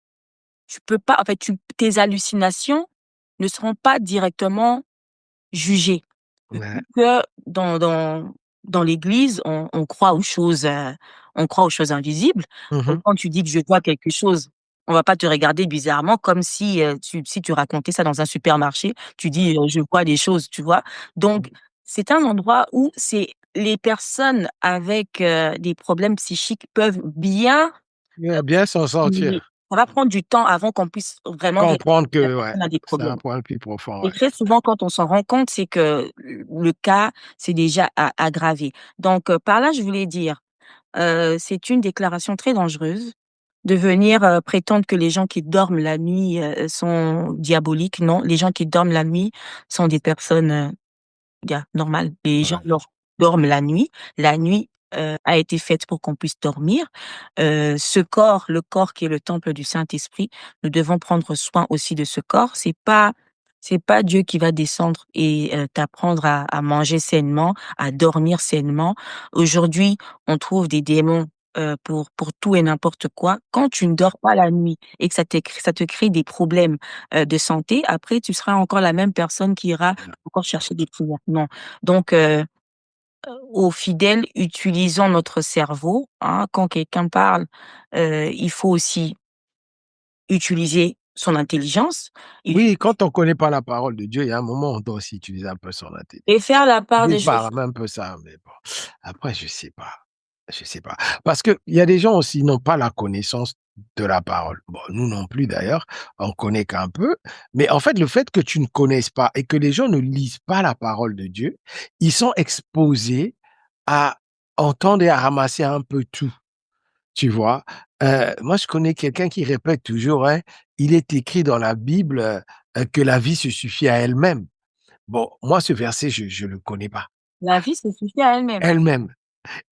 Speaker 2: tu peux pas en fait, tes hallucinations ne seront pas directement jugées.
Speaker 1: Ouais.
Speaker 2: Que dans l'église, on croit aux choses, on croit aux choses invisibles.
Speaker 1: Mmh
Speaker 2: Donc
Speaker 1: mh.
Speaker 2: quand tu dis que je vois quelque chose, on va pas te regarder bizarrement comme si, tu racontais ça dans un supermarché. Tu dis, «Je vois des choses», tu vois? Donc c'est un endroit où c'est les personnes avec, des problèmes psychiques peuvent bien
Speaker 1: Bien s'en
Speaker 2: mais
Speaker 1: sortir.
Speaker 2: ça va prendre du temps avant qu'on puisse vraiment réaliser
Speaker 1: Comprendre
Speaker 2: que la
Speaker 1: que ouais,
Speaker 2: personne a des
Speaker 1: c'est un
Speaker 2: problèmes.
Speaker 1: point plus profond,
Speaker 2: Et
Speaker 1: ouais.
Speaker 2: très souvent, quand on s'en rend compte, c'est que le cas s'est déjà aggravé. Donc, par là, je voulais dire, c'est une déclaration très dangereuse de venir, prétendre que les gens qui dorment la nuit, sont diaboliques. Non, les gens qui dorment la nuit sont des personnes, normales. Les gens
Speaker 1: Ouais.
Speaker 2: dorment la nuit. La nuit, a été faite pour qu'on puisse dormir. Ce corps, le corps qui est le temple du Saint-Esprit, nous devons prendre soin aussi de ce corps. C'est pas Dieu qui va descendre et t'apprendre à manger sainement, à dormir sainement. Aujourd'hui, on trouve des démons, pour tout et n'importe quoi. Quand tu ne dors pas la nuit et que ça te crée des problèmes, de santé, après tu seras encore la même personne qui ira encore chercher des prières. Non. Donc aux fidèles, utilisons notre cerveau, hein. Quand quelqu'un parle, il faut aussi utiliser son intelligence, il
Speaker 1: Oui, quand on connaît pas la parole de Dieu, il y a un moment, on doit aussi utiliser un peu son intelligence.
Speaker 2: et faire la part
Speaker 1: Des
Speaker 2: des choses.
Speaker 1: fois, un peu ça, mais bon. Après, je sais pas. Je sais pas. Parce qu'il y a des gens aussi, qui n'ont pas la connaissance de la parole. Bon, nous non plus d'ailleurs, on connaît qu'un peu. Mais en fait, le fait que tu ne connaisses pas et que les gens ne lisent pas la parole de Dieu, ils sont exposés à entendre et à ramasser un peu tout. tu vois? Moi, je connais quelqu'un qui répète toujours, hein: «Il est écrit dans la Bible, que la vie se suffit à elle-même». Bon, moi, ce verset, je le connais pas.
Speaker 2: La vie se suffit à elle-même.
Speaker 1: Elle-même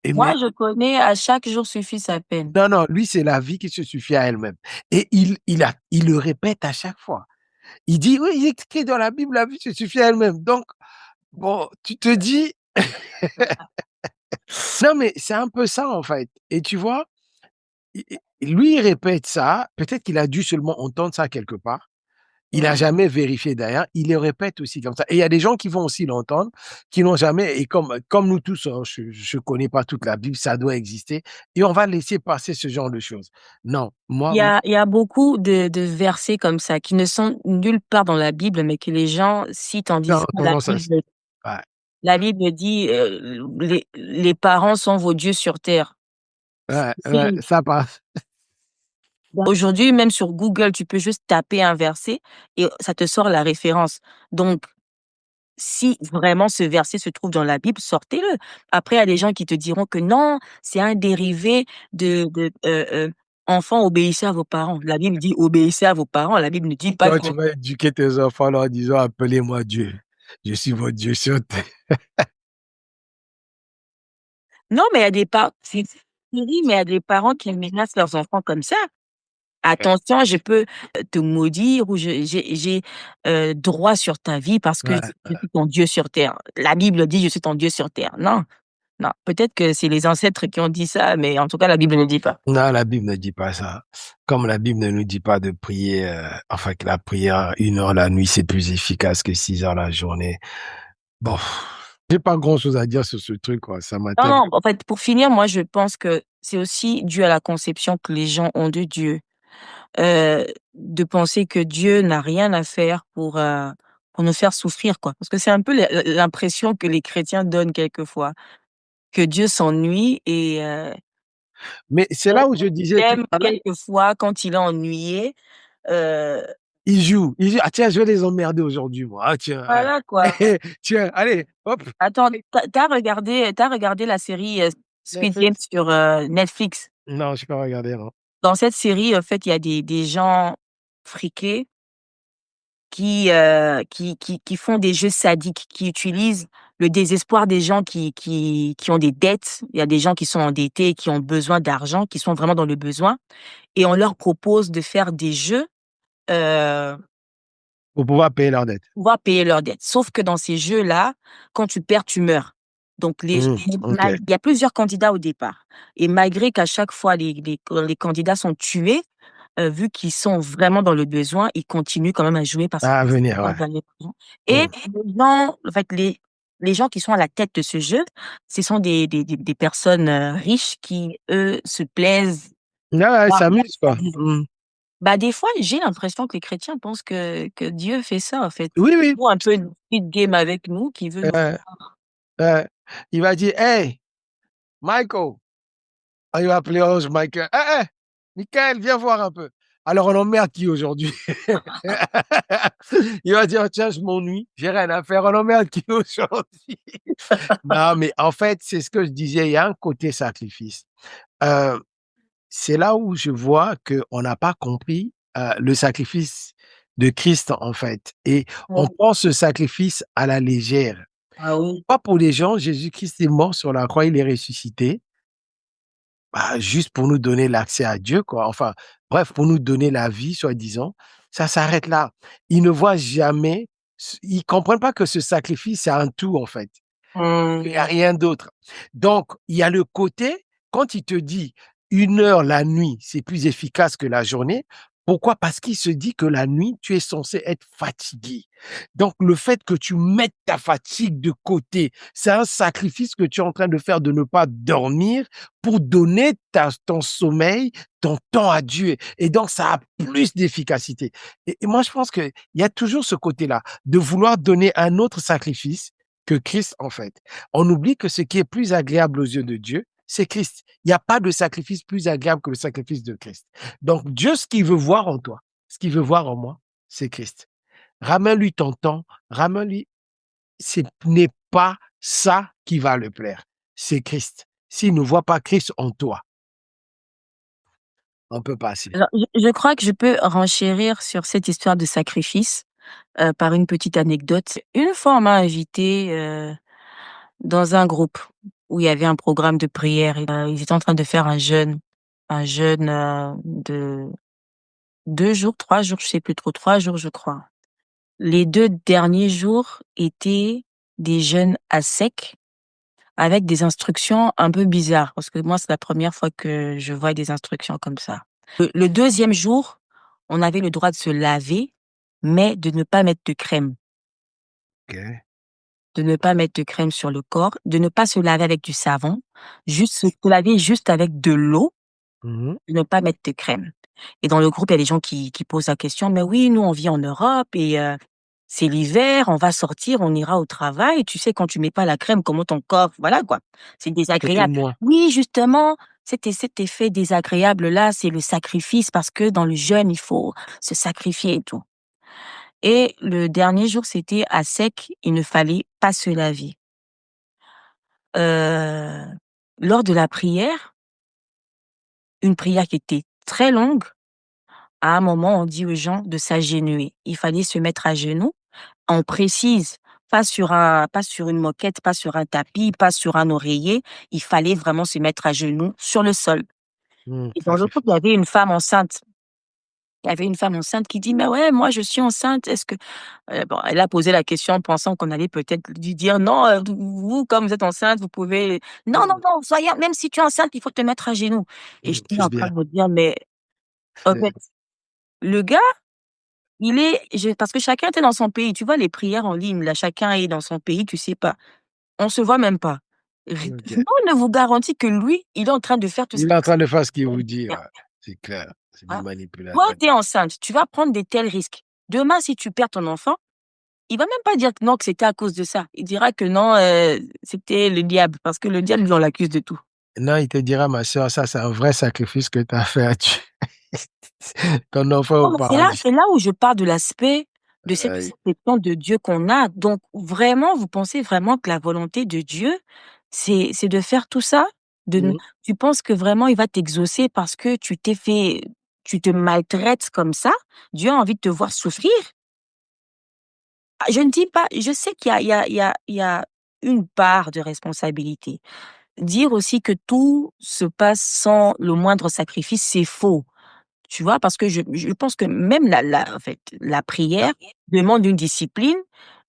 Speaker 1: et
Speaker 2: Moi,
Speaker 1: mais
Speaker 2: je connais «à chaque jour suffit sa peine».
Speaker 1: non, non, lui, c'est la vie qui se suffit à elle-même et il le répète à chaque fois. Il dit: «Oui, il est écrit dans la Bible, la vie se suffit à elle-même». Donc bon, tu te dis non, mais c'est un peu ça, en fait et tu vois? Lui, il répète ça, peut-être qu'il a dû seulement entendre ça quelque part. Il a
Speaker 2: Mmh.
Speaker 1: jamais vérifié derrière, il le répète aussi comme ça et il y a des gens qui vont aussi l'entendre, qui n'ont jamais et comme nous tous, hein, je connais pas toute la Bible, ça doit exister et on va laisser passer ce genre de choses. Non, moi,
Speaker 2: Il y a beaucoup de versets comme ça qui ne sont nulle part dans la Bible, mais que les gens citent en disant
Speaker 1: tendance à ouais,
Speaker 2: la Bible dit, «Les parents sont vos dieux sur terre».
Speaker 1: ouais, ouais,
Speaker 2: C'est
Speaker 1: ça passe.
Speaker 2: aujourd'hui, même sur Google, tu peux juste taper un verset et ça te sort la référence. Donc si vraiment ce verset se trouve dans la Bible, sortez-le. Après, il y a des gens qui te diront que non, c'est un dérivé de «Enfants, obéissez à vos parents». La Bible dit: «Obéissez à vos parents». La Bible ne dit pas
Speaker 1: Toi,
Speaker 2: que
Speaker 1: tu vas éduquer tes enfants en leur disant: «Appelez-moi Dieu, je suis votre Dieu sur terre».
Speaker 2: non, mais il y a des parents c'est terrible, mais il y a des parents qui menacent leurs enfants comme ça. «Attention, je peux, te maudire ou j'ai droit sur ta vie parce que
Speaker 1: Ouais.
Speaker 2: je suis ton Dieu sur terre». La Bible dit: «Je suis ton Dieu sur terre». Non, non, peut-être que c'est les ancêtres qui ont dit ça, mais en tout cas, la Bible ne dit pas.
Speaker 1: Non, la Bible ne dit pas ça. Comme la Bible ne nous dit pas de prier, enfin que la prière 1 heure la nuit, c'est plus efficace que 6 heures la journée. Bon, j'ai pas grand-chose à dire sur ce truc, quoi. Ça m'a
Speaker 2: Non,
Speaker 1: tellement
Speaker 2: non, en fait, pour finir, moi, je pense que c'est aussi dû à la conception que les gens ont de Dieu. De penser que Dieu n'a rien à faire pour nous faire souffrir, quoi. Parce que c'est un peu l'impression que les chrétiens donnent quelquefois, que Dieu s'ennuie et
Speaker 1: mais c'est là où je disais tout
Speaker 2: même
Speaker 1: à l'heure,
Speaker 2: quelquefois quand il est ennuyé, heu,
Speaker 1: ils jouent: «Ah tiens, je vais les emmerder aujourd'hui moi. Ah tiens, ouais.
Speaker 2: voilà, quoi.
Speaker 1: Tiens, allez, hop,
Speaker 2: Attends, tu as regardé la série, Squid Game
Speaker 1: Netflix».
Speaker 2: sur, Netflix?
Speaker 1: Non, j'ai pas regardé, non.
Speaker 2: Dans cette série, en fait, il y a des gens friqués qui font des jeux sadiques, qui utilisent le désespoir des gens qui ont des dettes. Il y a des gens qui sont endettés, qui ont besoin d'argent, qui sont vraiment dans le besoin et on leur propose de faire des jeux, heu,
Speaker 1: Pour pouvoir payer leurs dettes.
Speaker 2: pour pouvoir payer leurs dettes. Sauf que dans ces jeux-là, quand tu perds, tu meurs. Donc
Speaker 1: OK.
Speaker 2: il y a plusieurs candidats au départ et malgré qu'à chaque fois les candidats sont tués, vu qu'ils sont vraiment dans le besoin, ils continuent quand même à jouer parce
Speaker 1: À
Speaker 2: qu'ils
Speaker 1: venir,
Speaker 2: espèrent
Speaker 1: ouais.
Speaker 2: gagner de l'argent et
Speaker 1: Mmh.
Speaker 2: les gens en fait, les gens qui sont à la tête de ce jeu, ce sont des personnes, riches qui, eux, se plaisent
Speaker 1: Ouais, ouais, ils
Speaker 2: à
Speaker 1: s'amusent, quoi.
Speaker 2: vivre.
Speaker 1: Mmh.
Speaker 2: Bah, des fois, j'ai l'impression que les chrétiens pensent que Dieu fait ça, en fait.
Speaker 1: Oui,
Speaker 2: Ils
Speaker 1: oui.
Speaker 2: jouent un peu une petite game avec nous, qui veut nous
Speaker 1: Ouais, ouais. Il va dire: «Hey, Michael». Ah, il va appeler Ange Michael. «Eh, eh, Michael, viens voir un peu». Alors on emmerde qui aujourd'hui? Il va dire: «Tiens, je m'ennuie, j'ai rien à faire». On emmerde qui aujourd'hui? Non, mais en fait, c'est ce que je disais, il y a un côté sacrifice. Heu, c'est là où je vois qu'on n'a pas compris, le sacrifice de Christ, en fait et on
Speaker 2: Ouais.
Speaker 1: prend ce sacrifice à la légère.
Speaker 2: Ah oui.
Speaker 1: Pas pour les gens, Jésus-Christ est mort sur la croix, il est ressuscité. Bah, juste pour nous donner l'accès à Dieu, quoi. Enfin, bref, pour nous donner la vie, soi-disant. Ça s'arrête là. Ils ne voient jamais ils comprennent pas que ce sacrifice, c'est un tout, en fait. Il y a
Speaker 2: Mmh.
Speaker 1: rien d'autre. Donc, il y a le côté, quand il te dit: 1 heure la nuit, c'est plus efficace que la journée. Pourquoi? Parce qu'il se dit que la nuit, tu es censé être fatigué. Donc, le fait que tu mettes ta fatigue de côté, c'est un sacrifice que tu es en train de faire de ne pas dormir pour donner ton sommeil, ton temps à Dieu. Et donc, ça a plus d'efficacité. Et moi, je pense qu'il y a toujours ce côté-là, de vouloir donner un autre sacrifice que Christ, en fait. On oublie que ce qui est plus agréable aux yeux de Dieu, c'est Christ. Il n'y a pas de sacrifice plus agréable que le sacrifice de Christ. Donc Dieu, ce qu'il veut voir en toi, ce qu'il veut voir en moi, c'est Christ. Ramène-lui ton temps, ramène-lui. Ce n'est pas ça qui va le plaire, c'est Christ. S'il ne voit pas Christ en toi, On peut passer.
Speaker 2: Alors, je crois que je peux renchérir sur cette histoire de sacrifice par une petite anecdote. Une fois, on m'a invitée dans un groupe où il y avait un programme de prière. Ils étaient en train de faire un jeûne de 2 jours, 3 jours, je sais plus trop, 3 jours, je crois. Les 2 derniers jours étaient des jeûnes à sec avec des instructions un peu bizarres parce que moi, c'est la première fois que je vois des instructions comme ça. Le 2e jour, on avait le droit de se laver, mais de ne pas mettre de crème.
Speaker 1: OK.
Speaker 2: De ne pas mettre de crème sur le corps, de ne pas se laver avec du savon, juste se laver juste avec de l'eau,
Speaker 1: Mmh.
Speaker 2: de ne pas mettre de crème. Et dans le groupe, il y a des gens qui posent la question: «Mais oui, nous, on vit en Europe et c'est l'hiver, on va sortir, on ira au travail. Tu sais, quand tu mets pas la crème, comment ton corps» voilà quoi, «c'est
Speaker 1: C'était
Speaker 2: désagréable».
Speaker 1: moi.
Speaker 2: «Oui, justement, cet effet désagréable-là, c'est le sacrifice parce que dans le jeûne, il faut se sacrifier et tout». Et le dernier jour, c'était à sec, il ne fallait pas se laver. Heu, Lors de la prière, une prière qui était très longue, à un moment, on dit aux gens de s'agenouiller. Il fallait se mettre à genoux. On précise, pas sur une moquette, pas sur un tapis, pas sur un oreiller. Il fallait vraiment se mettre à genoux sur le sol. Et dans
Speaker 1: Ça
Speaker 2: le
Speaker 1: suffit.
Speaker 2: groupe, il y avait une femme enceinte. Il y avait une femme enceinte qui dit: «Mais ouais, moi je suis enceinte, est-ce que» bon, elle a posé la question pensant qu'on allait peut-être lui dire: «Non, vous, comme vous êtes enceinte, vous pouvez» «Non, non,
Speaker 1: Mmh.
Speaker 2: non, soyez même si tu es enceinte, il faut te mettre à genoux» et j'étais
Speaker 1: C'est
Speaker 2: en train
Speaker 1: bien.
Speaker 2: de me dire: «Mais en fait, le gars, il est» parce que chacun était dans son pays. Tu vois les prières en ligne là, chacun est dans son pays, tu sais pas. On se voit même pas. Rien
Speaker 1: OK.
Speaker 2: ne vous garantit que lui, il est en train de faire tout ce
Speaker 1: Il
Speaker 2: qu'il
Speaker 1: est en train de faire ce qu'il
Speaker 2: vient
Speaker 1: vous
Speaker 2: de
Speaker 1: dit,
Speaker 2: faire,
Speaker 1: ouais. C'est clair. C'est du
Speaker 2: hein. Toi,
Speaker 1: manipulateur.
Speaker 2: tu es enceinte, tu vas prendre des tels risques. Demain, si tu perds ton enfant, il va même pas dire que non, que c'était à cause de ça. Il dira que non, c'était le diable, parce que le diable, lui, on l'accuse de tout.
Speaker 1: Non, il te dira: «Ma sœur, ça, c'est un vrai sacrifice que tu as fait à Dieu. Ton enfant
Speaker 2: Non,
Speaker 1: au
Speaker 2: mais
Speaker 1: paradis».
Speaker 2: c'est là où je parle de l'aspect de cette
Speaker 1: Aïe.
Speaker 2: conception de Dieu qu'on a. Donc vraiment, vous pensez vraiment que la volonté de Dieu, c'est de faire tout ça? De ne
Speaker 1: Mmh.
Speaker 2: Tu penses que vraiment il va t'exaucer parce que tu te maltraites comme ça? Dieu a envie de te voir souffrir? Ah, je ne dis pas je sais qu'il y a il y a une part de responsabilité. Dire aussi que tout se passe sans le moindre sacrifice, c'est faux. Tu vois? Parce que je pense que même en fait, la prière demande une discipline,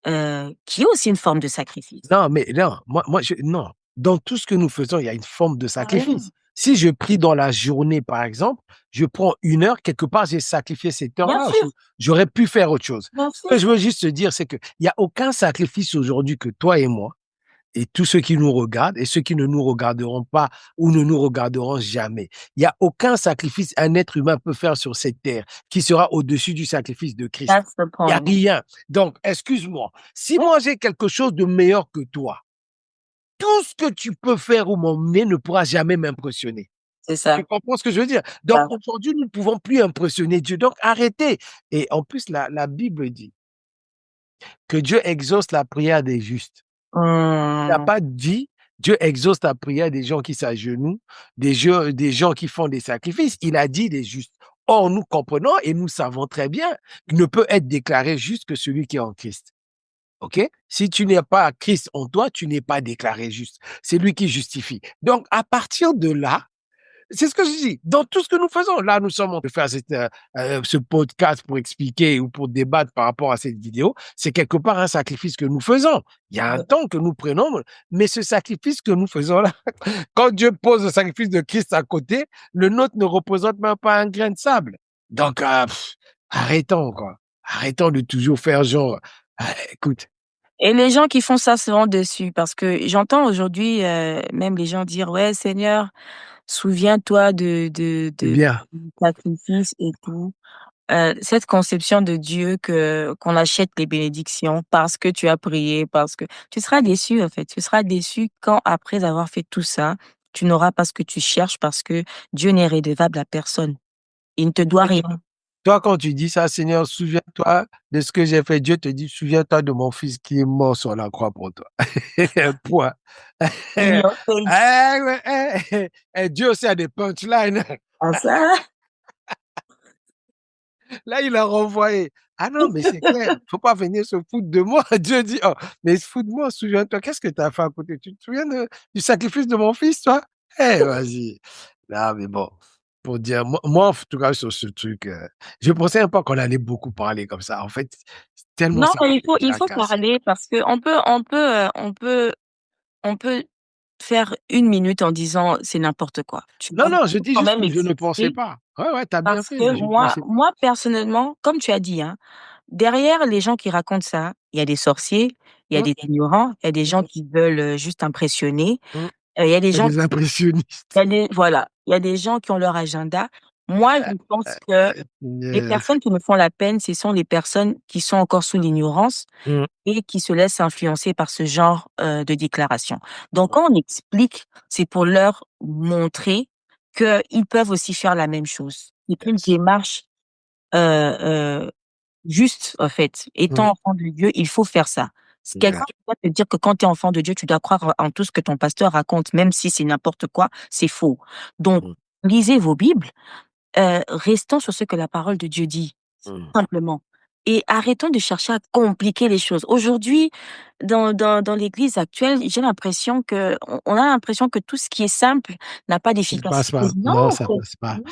Speaker 2: qui est aussi une forme de sacrifice.
Speaker 1: Non, mais non, moi je non. Dans tout ce que nous faisons, il y a une forme de sacrifice.
Speaker 2: Rien.
Speaker 1: Si je prie dans la journée, par exemple, je prends 1 heure, quelque part, j'ai sacrifié cette
Speaker 2: Bien
Speaker 1: heure-là.
Speaker 2: sûr,
Speaker 1: J'aurais pu faire autre chose.
Speaker 2: bien
Speaker 1: Ce que
Speaker 2: sûr.
Speaker 1: je veux juste te dire, c'est qu'il y a aucun sacrifice aujourd'hui que toi et moi et tous ceux qui nous regardent et ceux qui ne nous regarderont pas ou ne nous regarderont jamais. Il y a aucun sacrifice un être humain peut faire sur cette terre qui sera au-dessus du sacrifice de Christ.
Speaker 2: That's the
Speaker 1: Il y a
Speaker 2: point.
Speaker 1: rien. Donc, excuse-moi, si moi j'ai quelque chose de meilleur que toi, tout ce que tu peux faire ou m'emmener ne pourra jamais m'impressionner.
Speaker 2: C'est
Speaker 1: Tu
Speaker 2: ça.
Speaker 1: comprends ce que je veux dire? Donc
Speaker 2: Ça.
Speaker 1: aujourd'hui, nous ne pouvons plus impressionner Dieu. Donc arrêtez. Et en plus, la Bible dit que Dieu exauce la prière des justes. Il n'a
Speaker 2: Mmh.
Speaker 1: pas dit Dieu exauce la prière des gens qui s'agenouillent, des gens qui font des sacrifices. Il a dit des justes. Or, nous comprenons et nous savons très bien qu'il ne peut être déclaré juste que celui qui est en Christ. OK? Si tu n'es pas Christ en toi, tu n'es pas déclaré juste. C'est lui qui justifie. Donc, à partir de là, c'est ce que je dis. Dans tout ce que nous faisons, là, nous sommes en train de faire ce podcast pour expliquer ou pour débattre par rapport à cette vidéo. C'est quelque part un sacrifice que nous faisons. Il y a un
Speaker 2: Ouais.
Speaker 1: temps que nous prenons, mais ce sacrifice que nous faisons là, quand Dieu pose le sacrifice de Christ à côté, le nôtre ne représente même pas un grain de sable. Donc, arrêtons, quoi. Arrêtons de toujours faire genre, écoute,
Speaker 2: Et les gens qui font ça se rendent dessus parce que j'entends aujourd'hui, même les gens dire: «Ouais, Seigneur, souviens-toi
Speaker 1: c'est
Speaker 2: de
Speaker 1: bien.
Speaker 2: du sacrifice et tout». Cette conception de Dieu que qu'on achète les bénédictions parce que tu as prié, parce que tu seras déçu, en fait. Tu seras déçu quand, après avoir fait tout ça, tu n'auras pas ce que tu cherches parce que Dieu n'est redevable à personne. Il ne te doit rien.
Speaker 1: Toi, quand tu dis ça, Seigneur, souviens-toi de ce que j'ai fait. Dieu te dit, souviens-toi de mon fils qui est mort sur la croix pour toi. Point.
Speaker 2: In your face.
Speaker 1: Ouais, Dieu aussi a des punchlines.
Speaker 2: Ah ça?
Speaker 1: Là, il a renvoyé. Ah non, mais c'est clair, faut pas venir se foutre de moi. Dieu dit, oh, mais se foutre de moi, souviens-toi, qu'est-ce que tu as fait à côté? Tu te souviens du sacrifice de mon fils, toi? Eh, vas-y. Non, mais bon, pour dire, moi, en tout cas, sur ce truc, je pensais même pas qu'on allait beaucoup parler comme ça. En fait, tellement
Speaker 2: Non,
Speaker 1: ça
Speaker 2: il faut
Speaker 1: jacasse.
Speaker 2: parler parce que on peut faire 1 minute en disant c'est n'importe quoi. Tu
Speaker 1: Non,
Speaker 2: vois,
Speaker 1: non,
Speaker 2: il
Speaker 1: je
Speaker 2: faut
Speaker 1: dis
Speaker 2: quand
Speaker 1: juste
Speaker 2: même
Speaker 1: que je ne pensais
Speaker 2: exister
Speaker 1: pas. Ouais, ouais, t'as bien
Speaker 2: parce
Speaker 1: fait,
Speaker 2: que
Speaker 1: je ne pensais pas.
Speaker 2: moi personnellement, comme tu as dit, hein, derrière les gens qui racontent ça, il y a des sorciers, il y a
Speaker 1: Mmh,
Speaker 2: des ignorants, il y a des gens
Speaker 1: mmh,
Speaker 2: qui veulent juste impressionner,
Speaker 1: mmh.
Speaker 2: il y a des
Speaker 1: C'est
Speaker 2: gens
Speaker 1: des
Speaker 2: il y
Speaker 1: impressionnistes.
Speaker 2: a des voilà, il y a des gens qui ont leur agenda. Moi, je pense que les
Speaker 1: Punaise.
Speaker 2: personnes qui me font la peine, ce sont les personnes qui sont encore sous l'ignorance
Speaker 1: Mmh,
Speaker 2: et qui se laissent influencer par ce genre, de déclaration. Donc quand on explique, c'est pour leur montrer qu'ils peuvent aussi faire la même chose. C'est une
Speaker 1: yes.
Speaker 2: démarche, heu heu, juste, en fait.
Speaker 1: Mmh,
Speaker 2: Étant enfant de Dieu, il faut faire ça. Si
Speaker 1: yeah.
Speaker 2: quelqu'un doit te dire que quand tu es enfant de Dieu, tu dois croire en tout ce que ton pasteur raconte, même si c'est n'importe quoi, c'est faux. Donc
Speaker 1: Mmh,
Speaker 2: lisez vos bibles, restons sur ce que la parole de Dieu dit,
Speaker 1: mmh.
Speaker 2: simplement. Et arrêtons de chercher à compliquer les choses. Aujourd'hui, dans l'église actuelle, j'ai l'impression on a l'impression que tout ce qui est simple n'a pas
Speaker 1: Ça passe
Speaker 2: d'efficacité.
Speaker 1: pas.
Speaker 2: Non,
Speaker 1: Non, ça
Speaker 2: c'est
Speaker 1: passe pas.
Speaker 2: non,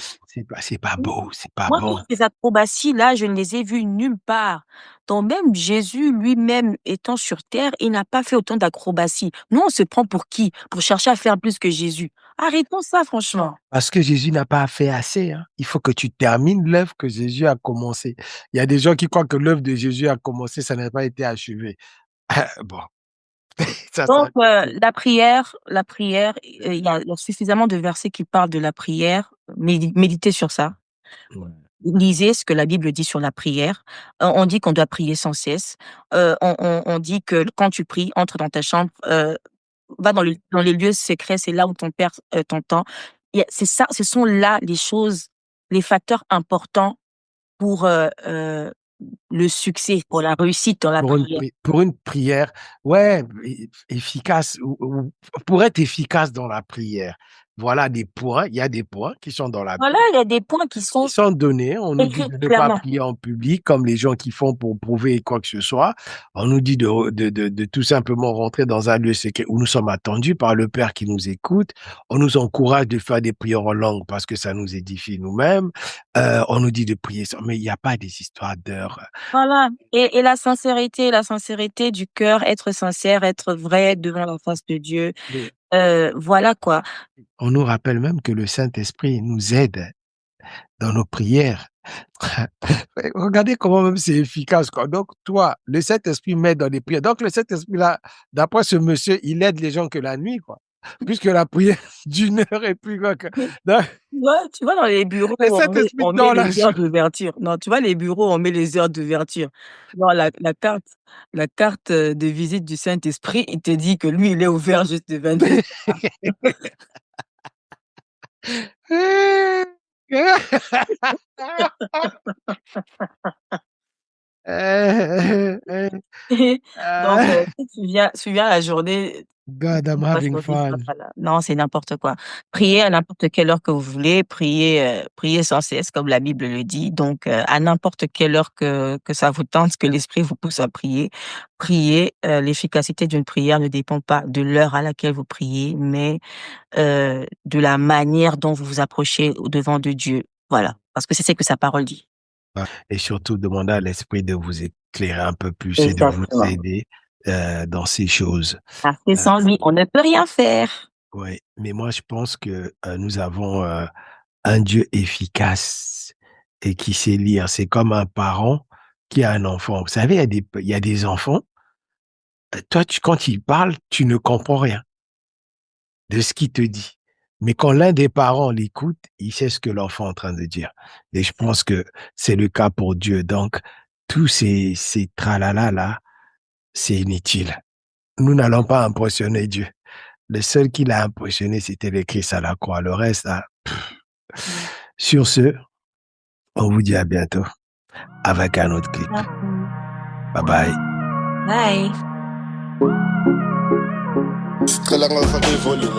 Speaker 1: C'est pas
Speaker 2: non.
Speaker 1: beau, c'est pas
Speaker 2: Moi, toutes
Speaker 1: bon.
Speaker 2: ces acrobaties-là, je ne les ai vues nulle part. Donc même Jésus lui-même étant sur terre, il n'a pas fait autant d'acrobaties. Nous, on se prend pour qui? Pour chercher à faire plus que Jésus. Arrêtons ça, franchement.
Speaker 1: Parce que Jésus n'a pas fait assez, hein. Il faut que tu termines l'œuvre que Jésus a commencée. Il y a des gens qui croient que l'œuvre de Jésus a commencé, ça n'a pas été achevé. Bon, ça
Speaker 2: Donc,
Speaker 1: sera
Speaker 2: la prière, il y a suffisamment de versets qui parlent de la prière. Méditez sur ça.
Speaker 1: ouais.
Speaker 2: Lisez ce que la Bible dit sur la prière. On dit qu'on doit prier sans cesse. On dit que quand tu pries, entre dans ta chambre, va dans les lieux secrets, c'est là où ton père, t'entend. C'est ça, ce sont là les choses, les facteurs importants pour, le succès, pour la réussite dans la prière.
Speaker 1: Pour une prière, ouais, efficace ou pour être efficace dans la prière, voilà des points, il y a des points qui sont dans la
Speaker 2: Voilà,
Speaker 1: Bible,
Speaker 2: il y a des points qui
Speaker 1: qui
Speaker 2: sont
Speaker 1: sont donnés. On nous dit
Speaker 2: écrits
Speaker 1: de ne pas
Speaker 2: clairement.
Speaker 1: prier en public comme les gens qui font pour prouver quoi que ce soit. On nous dit de tout simplement rentrer dans un lieu secret où nous sommes attendus par le Père qui nous écoute. On nous encourage de faire des prières en langue parce que ça nous édifie nous-mêmes. On nous dit de prier sans mais il y a pas des histoires d'heures.
Speaker 2: Voilà, et la sincérité du cœur, être sincère, être vrai devant la face de Dieu, voilà quoi.
Speaker 1: On nous rappelle même que le Saint-Esprit nous aide dans nos prières. Ouais, regardez comment même c'est efficace, quoi. Donc, toi, le Saint-Esprit m'aide dans les prières. Donc, le Saint-Esprit, là, d'après ce monsieur, il aide les gens que la nuit, quoi. Puisque la prière d'1 heure et plus, quoi. Donc,
Speaker 2: Tu vois dans les bureaux
Speaker 1: le
Speaker 2: où
Speaker 1: Saint-Esprit
Speaker 2: on met
Speaker 1: dans la
Speaker 2: les heures
Speaker 1: journée.
Speaker 2: d'ouverture. Non, tu vois les bureaux où on met les heures d'ouverture. Dans la carte, de visite du Saint-Esprit, il te dit que lui, il est ouvert juste de 22h. Donc, si tu viens la journée,
Speaker 1: God, I'm
Speaker 2: le
Speaker 1: having
Speaker 2: pasteur ne sera
Speaker 1: fun.
Speaker 2: pas là. Non, c'est n'importe quoi. Priez à n'importe quelle heure que vous voulez, priez sans cesse comme la Bible le dit. Donc, à n'importe quelle heure que ça vous tente, que l'esprit vous pousse à prier, priez. L'efficacité d'une prière ne dépend pas de l'heure à laquelle vous priez, mais, de la manière dont vous vous approchez au-devant de Dieu. Voilà, parce que c'est ce que sa parole dit.
Speaker 1: Et surtout, demandez à l'Esprit de vous éclairer un peu plus et de vous
Speaker 2: Exactement.
Speaker 1: aider dans ces choses.
Speaker 2: Parce que
Speaker 1: Euh,
Speaker 2: sans lui, on ne peut rien faire.
Speaker 1: ouais, mais moi, je pense que nous avons un Dieu efficace et qui sait lire. C'est comme un parent qui a un enfant. Vous savez, il y a des enfants, toi, quand ils parlent, tu ne comprends rien de ce qu'il te dit. Mais quand l'un des parents l'écoute, il sait ce que l'enfant est en train de dire. Et je pense que c'est le cas pour Dieu. Donc, tous ces tralala là, c'est inutile. Nous n'allons pas impressionner Dieu. Le seul qui l'a impressionné, c'était le Christ à la croix. Le reste, là,
Speaker 2: Mmh.
Speaker 1: sur ce, on vous dit à bientôt avec un autre clip.
Speaker 2: Merci.
Speaker 1: Bye bye.
Speaker 2: Bye.
Speaker 3: Kailangan sa volume,